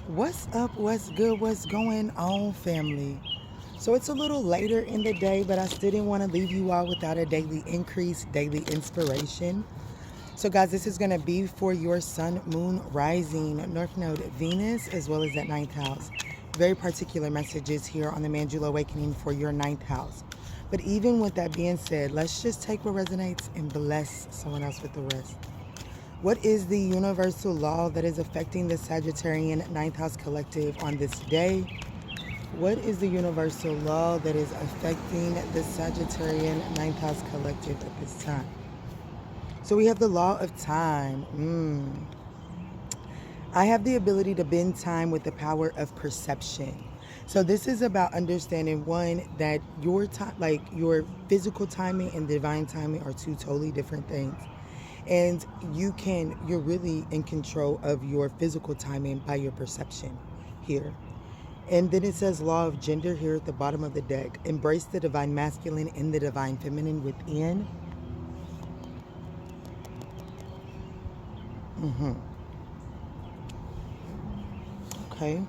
What's up? What's good? What's going on, family? So it's a little later in the day, but I still didn't want to leave you all without a daily increase, daily inspiration. So, guys, this is going to be for your sun, moon, rising, north node, Venus, as well as that ninth house. Very particular messages here on the Manjula Awakening for your ninth house. But even with that being said, let's just take what resonates and bless someone else with the rest. What is the universal law that is affecting the Sagittarian ninth house collective on this day? What is the universal law that is affecting the Sagittarian ninth house collective at this time? So we have the law of time. I have the ability to bend time with the power of perception. So this is about understanding, one, that your time, like your physical timing and divine timing, are two totally different things. And you're really in control of your physical timing by your perception here. And then it says law of gender here at the bottom of the deck. Embrace the divine masculine and the divine feminine within. Okay.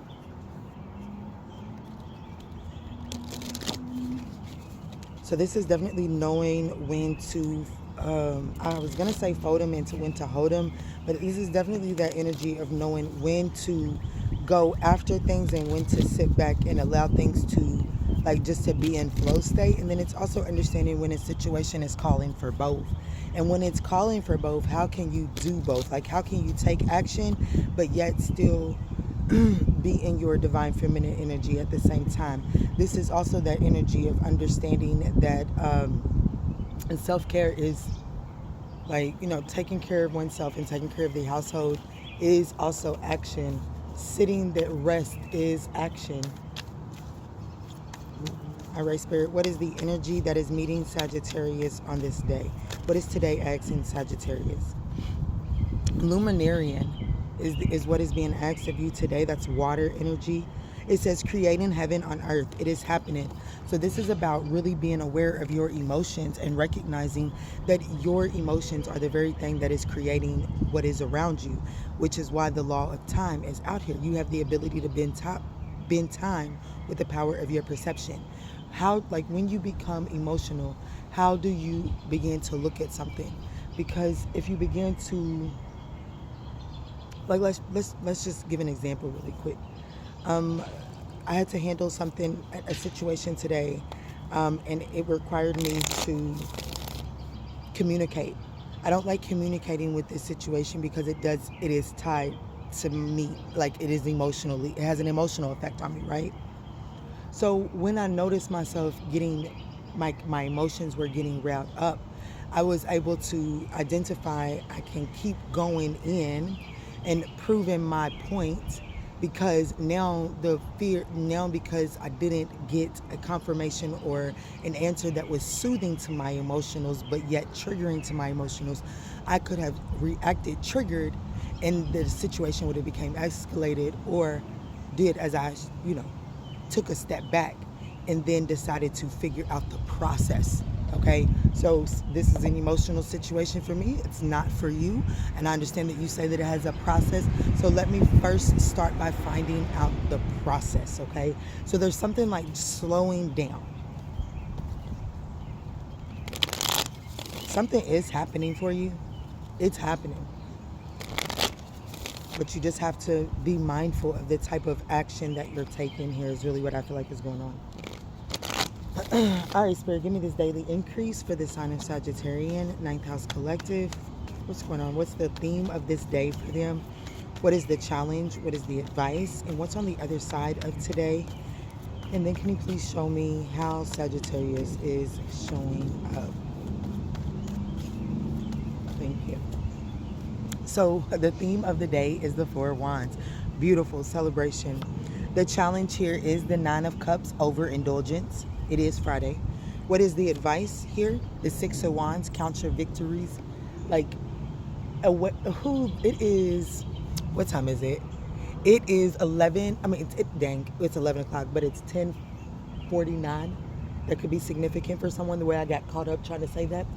So this is definitely knowing when to, I was going to say fold them and to when to hold them, but this is definitely that energy of knowing when to go after things and when to sit back and allow things to, like, just to be in flow state. And then it's also understanding when a situation is calling for both. And when it's calling for both, how can you do both? Like, how can you take action, but yet still be in your divine feminine energy at the same time? This is also that energy of understanding that self-care is, like, taking care of oneself and taking care of the household is also action. Sitting that rest is action. All right, Spirit, what is the energy that is meeting Sagittarius on this day? What is today asking Sagittarius? Luminarian is what is being asked of you today. That's water energy. It says creating heaven on earth. It is happening. So this is about really being aware of your emotions and recognizing that your emotions are the very thing that is creating what is around you, which is why the law of time is out here. You have the ability to bend time with the power of your perception. How, like, when you become emotional, how do you begin to look at something? Because if you begin to, like, let's just give an example really quick. I had to handle something, a situation today, and it required me to communicate. I don't like communicating with this situation because it is tied to me, like, it has an emotional effect on me, right? So when I noticed myself getting, my emotions were getting riled up, I was able to identify I can keep going in and proving my point, because because I didn't get a confirmation or an answer that was soothing to my emotionals, but yet triggering to my emotionals, I could have reacted triggered, and the situation would have became escalated, or did as I, took a step back and then decided to figure out the process. Okay, so this is an emotional situation for me. It's not for you. And I understand that you say that it has a process. So let me first start by finding out the process, okay? So there's something like slowing down. Something is happening for you. It's happening. But you just have to be mindful of the type of action that you're taking here is really what I feel like is going on. All right, Spirit, give me this daily increase for the sign of Sagittarian, ninth house collective. What's going on? What's the theme of this day for them? What is the challenge? What is the advice? And what's on the other side of today? And then can you please show me how Sagittarius is showing up? Thank you. So the theme of the day is the Four of Wands. Beautiful celebration. The challenge here is the Nine of Cups, overindulgence. It is Friday. What is the advice here? The Six of Wands, count your victories. Like, it is, what time is it? It is 11, it's 11 o'clock, but it's 10:49. That could be significant for someone, the way I got caught up trying to say that.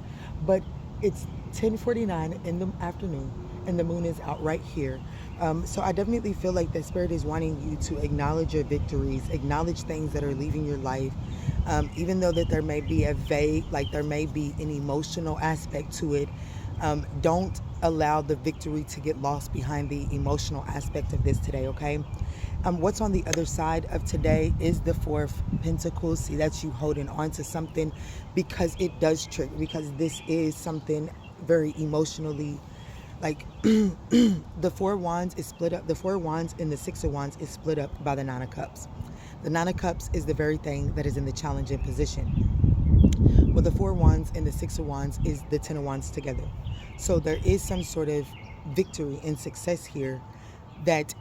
But it's 10:49 in the afternoon, and the moon is out right here. So I definitely feel like the Spirit is wanting you to acknowledge your victories, acknowledge things that are leaving your life, even though that there may be a vague, like there may be an emotional aspect to it. Don't allow the victory to get lost behind the emotional aspect of this today, okay? What's on the other side of today is the Four of Pentacles. See, that's you holding on to something because it does trigger, because this is something very emotionally, like the Four Wands is split up. The Four Wands and the Six of Wands is split up by the Nine of Cups. The Nine of Cups is the very thing that is in the challenging position. Well, the Four Wands and the Six of Wands is the Ten of Wands together. So there is some sort of victory and success here that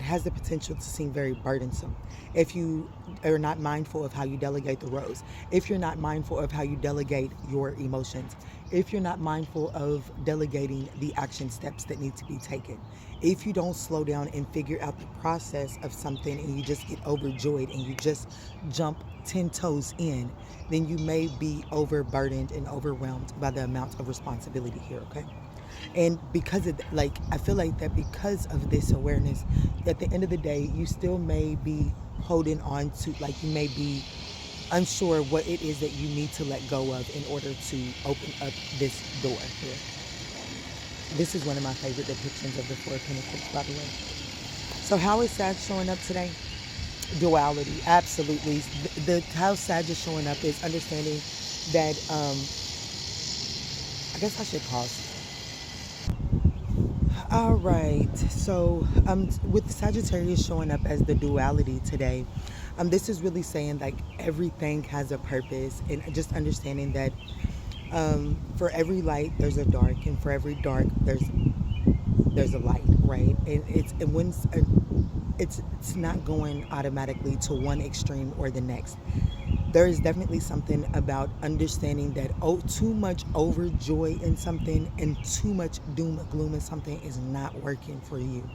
has the potential to seem very burdensome if you are not mindful of how you delegate the roles, if you're not mindful of how you delegate your emotions, if you're not mindful of delegating the action steps that need to be taken, if you don't slow down and figure out the process of something and you just get overjoyed and you just jump 10 toes in, then you may be overburdened and overwhelmed by the amount of responsibility here, okay? And because of, like, I feel like that because of this awareness, at the end of the day, you still may be holding on to, like, you may be unsure what it is that you need to let go of in order to open up this door here. This is one of my favorite depictions of the Four of Pentacles, by the way. So how is Sag showing up today? Duality, absolutely. How Sag is showing up is understanding that, I guess I should pause. All right, so with Sagittarius showing up as the duality today, this is really saying like everything has a purpose, and just understanding that for every light there's a dark, and for every dark there's a light, right? And it's not going automatically to one extreme or the next. There is definitely something about understanding that too much overjoy in something and too much doom gloom in something is not working for you.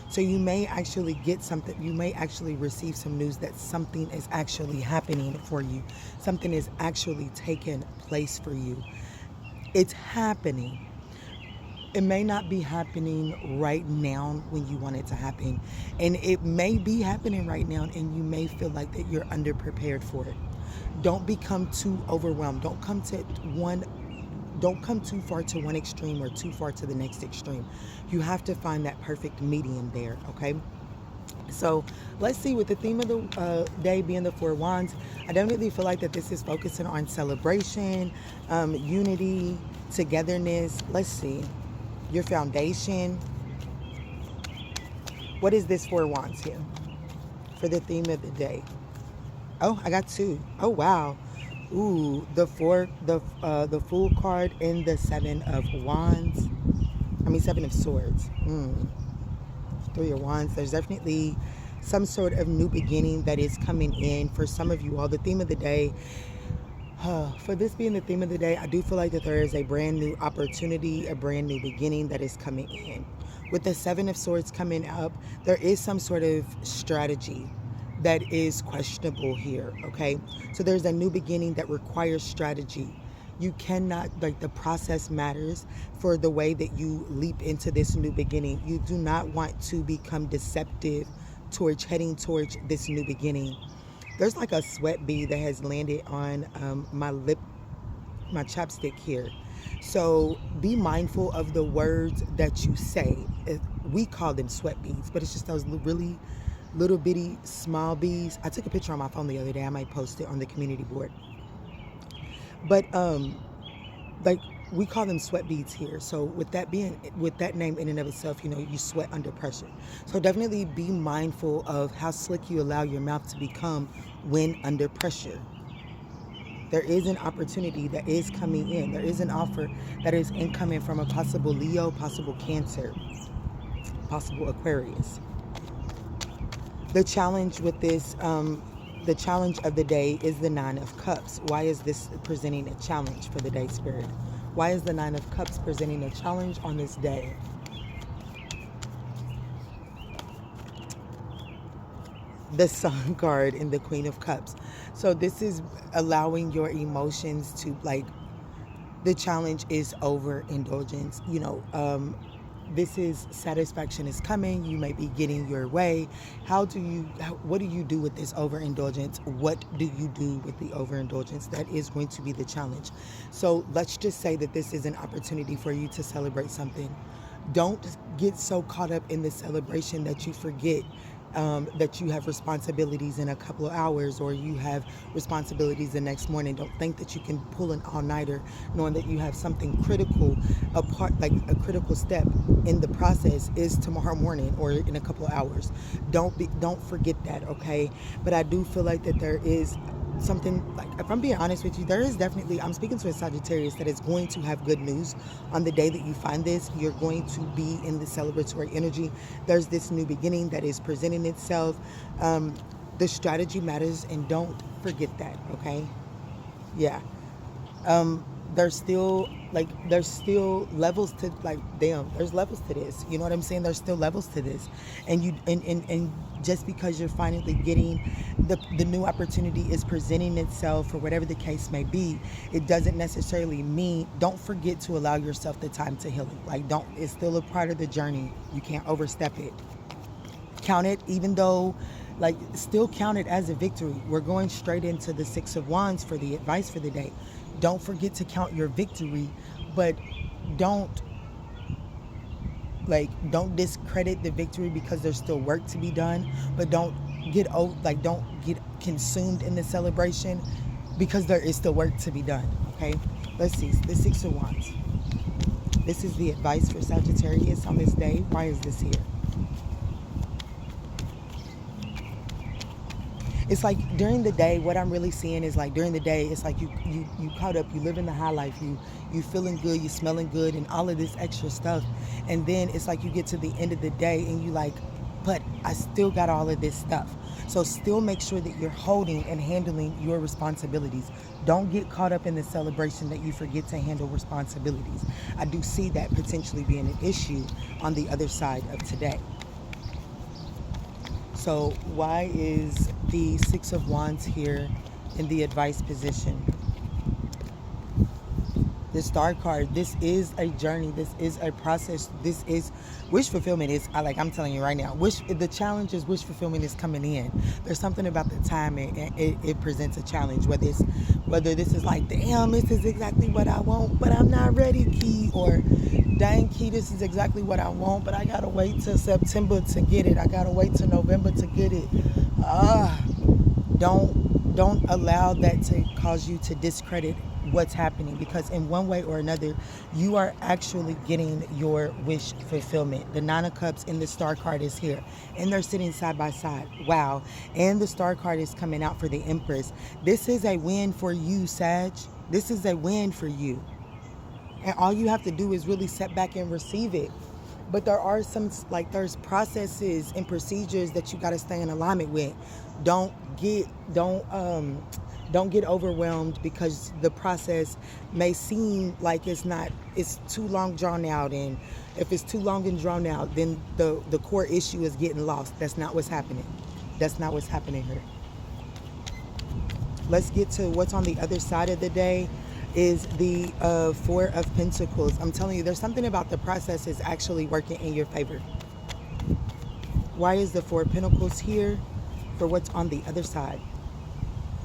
So you may actually get something, you may actually receive some news that something is actually happening for you. Something is actually taking place for you. It's happening. It may not be happening right now when you want it to happen. And it may be happening right now and you may feel like that you're underprepared for it. Don't become too overwhelmed. Don't come too far to one extreme or too far to the next extreme. You have to find that perfect medium there, okay? So let's see, with the theme of the day being the Four Wands, I definitely feel like that this is focusing on celebration, unity, togetherness. Let's see, your foundation. What is this Four Wands here for the theme of the day? Oh, I got two. Oh, wow. Ooh, the Fool card and the Seven of Wands. Seven of Swords. Three of Wands. There's definitely some sort of new beginning that is coming in for some of you all. The theme of the day, for this being the theme of the day, I do feel like that there is a brand new opportunity, a brand new beginning that is coming in. With the Seven of Swords coming up, there is some sort of strategy that is questionable here, okay? So there's a new beginning that requires strategy. You cannot, like, the process matters for the way that you leap into this new beginning. You do not want to become deceptive towards heading towards this new beginning. There's like a sweat bead that has landed on my chapstick here. So be mindful of the words that you say. We call them sweat beads, but it's just those really little bitty small bees. I took a picture on my phone the other day. I might post it on the community board. But like, we call them sweat beads here. So with that name in and of itself, you know, you sweat under pressure. So definitely be mindful of how slick you allow your mouth to become when under pressure. There is an opportunity that is coming in. There is an offer that is incoming from a possible Leo, possible Cancer, possible Aquarius. The challenge with this, the challenge of the day is the Nine of Cups. Why is this presenting a challenge for the day, Spirit? Why is the Nine of Cups presenting a challenge on this day? The Sun card and the Queen of Cups. So this is allowing your emotions to, like, the challenge is overindulgence. You know, this is satisfaction is coming. You may be getting your way. What do you do with this overindulgence? What do you do with the overindulgence? That is going to be the challenge. So let's just say that this is an opportunity for you to celebrate something. Don't get so caught up in the celebration that you forget that you have responsibilities in a couple of hours, or you have responsibilities the next morning. Don't think that you can pull an all-nighter knowing that you have something critical, like a critical step in the process is tomorrow morning or in a couple of hours. Don't forget that, okay? But I do feel like that there is something, like, if I'm being honest with you, there is definitely, I'm speaking to a Sagittarius that is going to have good news on the day that you find this. You're going to be in the celebratory energy. There's this new beginning that is presenting itself. The strategy matters, and don't forget that, okay? Yeah. There's still levels to, like, damn, there's levels to this. You know what I'm saying? There's still levels to this. And just because you're finally getting the new opportunity is presenting itself, or whatever the case may be, it doesn't necessarily mean, don't forget to allow yourself the time to heal it. Like, it's still a part of the journey. You can't overstep it. Count it, even though, like, still count it as a victory. We're going straight into the Six of Wands for the advice for the day. Don't forget to count your victory, but don't discredit the victory because there's still work to be done. But don't get consumed in the celebration because there is still work to be done. Okay, let's see the Six of Wands. This is the advice for Sagittarius on this day. Why is this here? It's like during the day, what I'm really seeing is, like, during the day, it's like you caught up, you live in the high life, you feeling good, you smelling good, and all of this extra stuff. And then it's like you get to the end of the day and you like, but I still got all of this stuff. So still make sure that you're holding and handling your responsibilities. Don't get caught up in the celebration that you forget to handle responsibilities. I do see that potentially being an issue on the other side of today. So why is the Six of Wands here in the advice position? The Star card, this is a journey. This is a process. This is wish fulfillment. I'm telling you right now, the challenge is wish fulfillment is coming in. There's something about the time it presents a challenge, whether this is like, damn, this is exactly what I want, but I'm not ready, Key, or dang, Key, this is exactly what I want, but I gotta wait till September to get it. I gotta wait till November to get it. Don't allow that to cause you to discredit what's happening, because in one way or another, you are actually getting your wish fulfillment. The Nine of Cups and the Star card is here, and they're sitting side by side. Wow. And the Star card is coming out for the Empress. This is a win for you, Sag. This is a win for you. And all you have to do is really sit back and receive it. But there are there's processes and procedures that you got to stay in alignment with. Don't get overwhelmed because the process may seem like it's too long drawn out. And if it's too long and drawn out, then the core issue is getting lost. That's not what's happening. That's not what's happening here. Let's get to what's on the other side of the day. Is the Four of Pentacles. I'm telling you, there's something about the process is actually working in your favor. Why is the Four of Pentacles here for what's on the other side?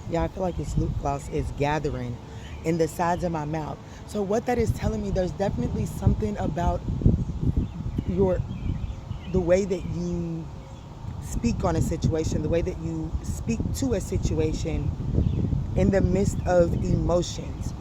Yeah, I feel like this lip gloss is gathering in the sides of my mouth. So what that is telling me, there's definitely something about the way that you speak on a situation, the way that you speak to a situation in the midst of emotions.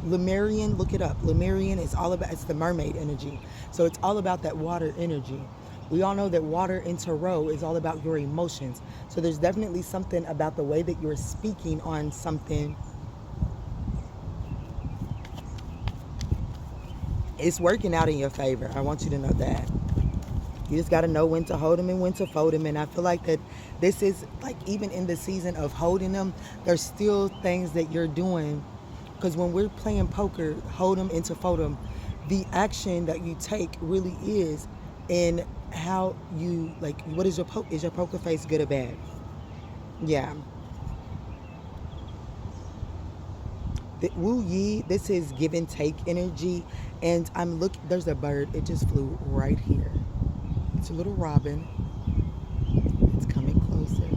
Lemurian, look it up. Lemurian is all about, it's the mermaid energy. So it's all about that water energy. We all know that water in tarot is all about your emotions. So there's definitely something about the way that you're speaking on something. It's working out in your favor. I want you to know that. You just got to know when to hold them and when to fold them. And I feel like that this is like, even in the season of holding them, there's still things that you're doing. Because when we're playing poker, hold them and to fold them, the action that you take really is in how you, like, what is your poker face good or bad? Yeah. Wu Yi, this is give and take energy. And I'm looking, there's a bird. It just flew right here. It's a little robin. It's coming closer.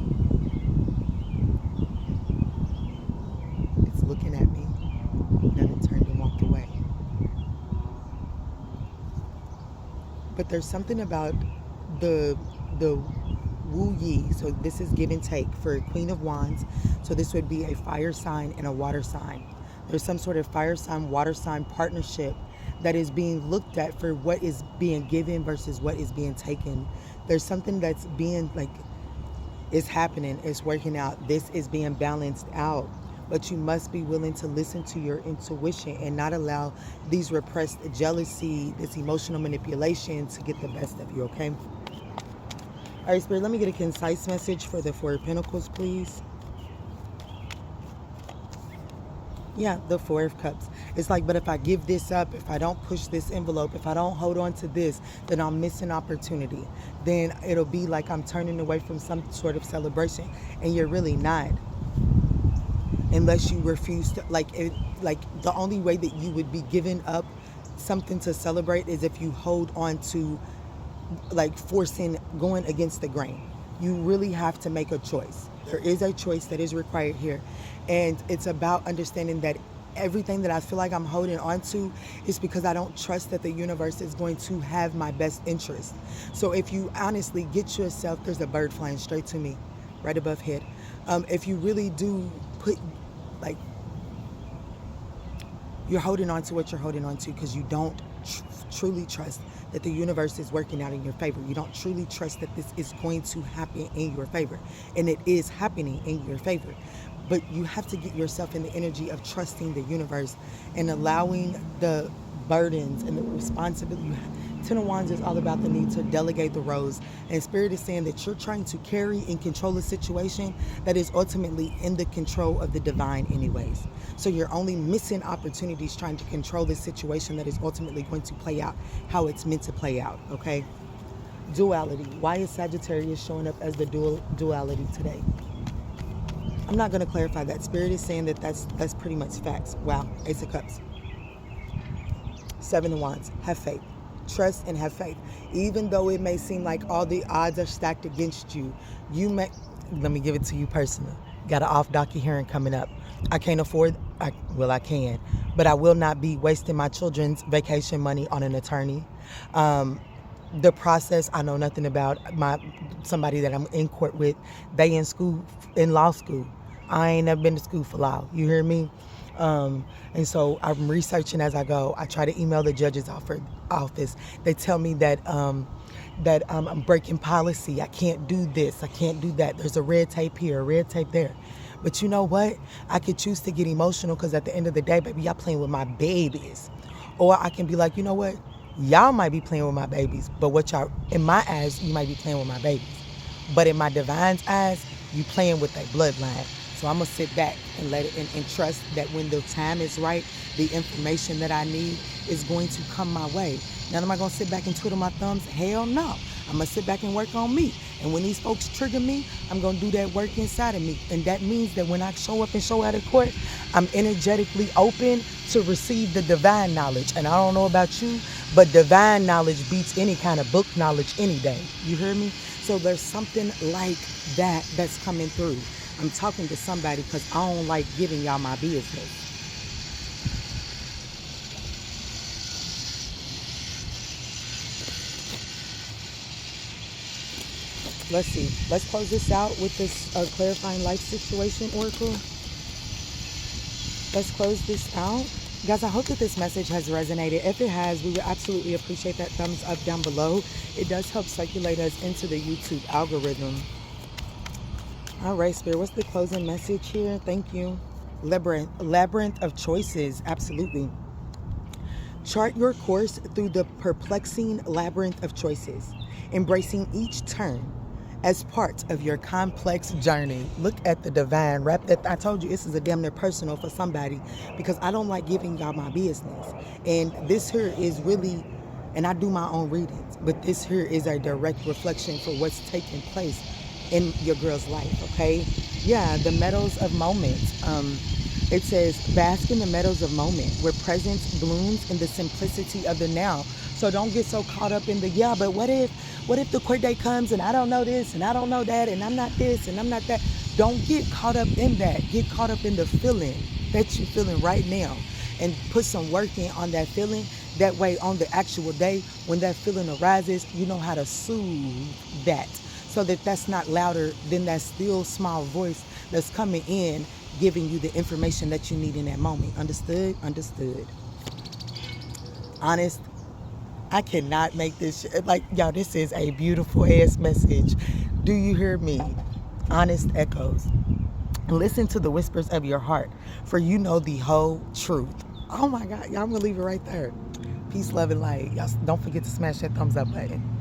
It's looking at me. Then it turned and walked away. But there's something about the Wu Yi. So this is give and take for Queen of Wands. So this would be a fire sign and a water sign. There's some sort of fire sign, water sign partnership that is being looked at for what is being given versus what is being taken. There's something that's being like, it's happening, it's working out. This is being balanced out. But you must be willing to listen to your intuition and not allow these repressed jealousy, this emotional manipulation to get the best of you, okay? All right, Spirit, let me get a concise message for the Four of Pentacles, please. Yeah, the Four of Cups. It's like, but if I give this up, if I don't push this envelope, if I don't hold on to this, then I'm missing opportunity. Then it'll be like I'm turning away from some sort of celebration, and you're really not. Unless you refuse to, like the only way that you would be giving up something to celebrate is if you hold on to, like, forcing, going against the grain. You really have to make a choice. There is a choice that is required here. And it's about understanding that everything that I feel like I'm holding on to is because I don't trust that the universe is going to have my best interest. So if you honestly get yourself, there's a bird flying straight to me, right above head. If you really do put, like, you're holding on to what you're holding on to because you don't truly trust that the universe is working out in your favor. You don't truly trust that this is going to happen in your favor. And it is happening in your favor. But you have to get yourself in the energy of trusting the universe and allowing the burdens and the responsibility. Ten of Wands is all about the need to delegate the roles. And Spirit is saying that you're trying to carry and control a situation that is ultimately in the control of the divine anyways. So you're only missing opportunities trying to control this situation that is ultimately going to play out how it's meant to play out, okay? Duality. Why is Sagittarius showing up as the duality today? I'm not going to clarify that. Spirit is saying that that's pretty much facts. Wow. Ace of Cups. Seven of Wands. Have faith. Trust and have faith. Even though it may seem like all the odds are stacked against you, let me give it to you personally. Got an off-docket hearing coming up. I can't afford, I can, but I will not be wasting my children's vacation money on an attorney. The process, I know nothing about. Somebody that I'm in court with, they in law school. I ain't never been to school for law. You hear me? And so I'm researching as I go. I try to email the judge's office. They tell me that I'm breaking policy. I can't do this. I can't do that. There's a red tape here, a red tape there. But you know what? I could choose to get emotional because at the end of the day, baby, y'all playing with my babies. Or I can be like, you know what? Y'all might be playing with my babies, but in my eyes, you might be playing with my babies. But in my divine's eyes, you playing with that bloodline. So I'm going to sit back and let it and trust that when the time is right, the information that I need is going to come my way. Now, am I going to sit back and twiddle my thumbs? Hell no. I'm going to sit back and work on me. And when these folks trigger me, I'm going to do that work inside of me. And that means that when I show up and show out of court, I'm energetically open to receive the divine knowledge. And I don't know about you, but divine knowledge beats any kind of book knowledge any day. You hear me? So there's something like that that's coming through. I'm talking to somebody because I don't like giving y'all my business. Let's see. Let's close this out with this clarifying life situation, Oracle. Let's close this out. Guys, I hope that this message has resonated. If it has, we would absolutely appreciate that thumbs up down below. It does help circulate us into the YouTube algorithm. All right, Spirit, what's the closing message here? Thank you. Labyrinth of choices. Absolutely. Chart your course through the perplexing labyrinth of choices, embracing each turn as part of your complex journey. Look at the divine. I told you this is a damn near personal for somebody because I don't like giving y'all my business. And this here is really, and I do my own readings, but this here is a direct reflection for what's taking place in your girl's life, okay? Yeah, the metals of moments. It says, bask in the meadows of moment where presence blooms in the simplicity of the now. So don't get so caught up in the, yeah, but what if the court date comes and I don't know this and I don't know that and I'm not this and I'm not that. Don't get caught up in that. Get caught up in the feeling that you're feeling right now and put some work in on that feeling. That way on the actual day, when that feeling arises, you know how to soothe that so that that's not louder than that still small voice that's coming in, giving you the information that you need in that moment. Understood? Understood. Honest, I cannot make this shit. Like, y'all, this is a beautiful ass message. Do you hear me? Honest echoes. Listen to the whispers of your heart, for you know the whole truth. Oh my God, y'all, I'm gonna leave it right there. Peace, love, and light. Y'all don't forget to smash that thumbs up button.